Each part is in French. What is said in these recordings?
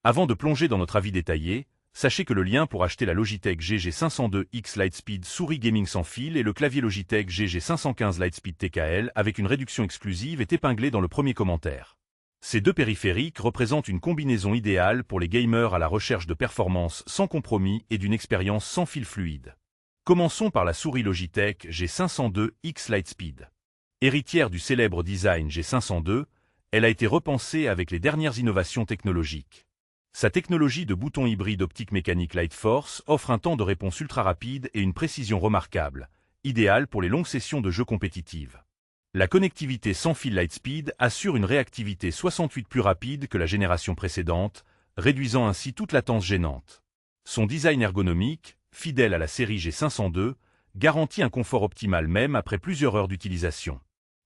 Avant de plonger dans notre avis détaillé, sachez que le lien pour acheter la Logitech GG502X Lightspeed souris gaming sans fil et le clavier Logitech GG515 Lightspeed TKL avec une réduction exclusive est épinglé dans le premier commentaire. Ces deux périphériques représentent une combinaison idéale pour les gamers à la recherche de performances sans compromis et d'une expérience sans fil fluide. Commençons par la souris Logitech G502X Lightspeed. Héritière du célèbre design G502, elle a été repensée avec les dernières innovations technologiques. Sa technologie de bouton hybride optique mécanique Lightforce offre un temps de réponse ultra rapide et une précision remarquable, idéale pour les longues sessions de jeux compétitives. La connectivité sans fil Lightspeed assure une réactivité 68 plus rapide que la génération précédente, réduisant ainsi toute latence gênante. Son design ergonomique, fidèle à la série G502, garantit un confort optimal même après plusieurs heures d'utilisation.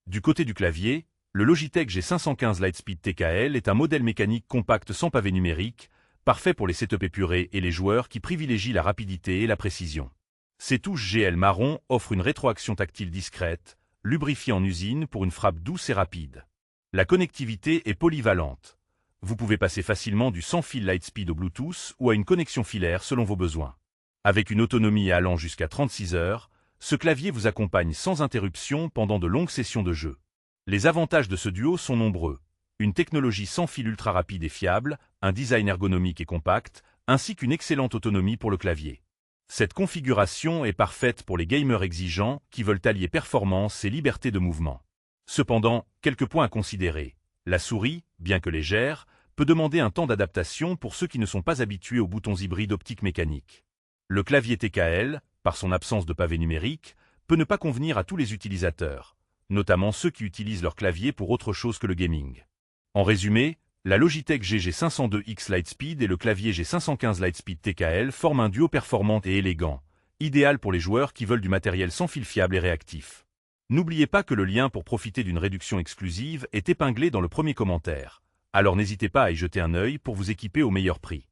Du côté du clavier, le Logitech G515 Lightspeed TKL est un modèle mécanique compact sans pavé numérique, parfait pour les setups épurés et les joueurs qui privilégient la rapidité et la précision. Ses touches GL marron offrent une rétroaction tactile discrète, lubrifiée en usine pour une frappe douce et rapide. La connectivité est polyvalente. Vous pouvez passer facilement du sans-fil Lightspeed au Bluetooth ou à une connexion filaire selon vos besoins. Avec une autonomie allant jusqu'à 36 heures, ce clavier vous accompagne sans interruption pendant de longues sessions de jeu. Les avantages de ce duo sont nombreux. Une technologie sans fil ultra rapide et fiable, un design ergonomique et compact, ainsi qu'une excellente autonomie pour le clavier. Cette configuration est parfaite pour les gamers exigeants qui veulent allier performance et liberté de mouvement. Cependant, quelques points à considérer. La souris, bien que légère, peut demander un temps d'adaptation pour ceux qui ne sont pas habitués aux boutons hybrides optiques mécaniques. Le clavier TKL, par son absence de pavé numérique, peut ne pas convenir à tous les utilisateurs, notamment ceux qui utilisent leur clavier pour autre chose que le gaming. En résumé, la Logitech GG502X Lightspeed et le clavier G515 Lightspeed TKL forment un duo performant et élégant, idéal pour les joueurs qui veulent du matériel sans fil fiable et réactif. N'oubliez pas que le lien pour profiter d'une réduction exclusive est épinglé dans le premier commentaire, alors n'hésitez pas à y jeter un œil pour vous équiper au meilleur prix.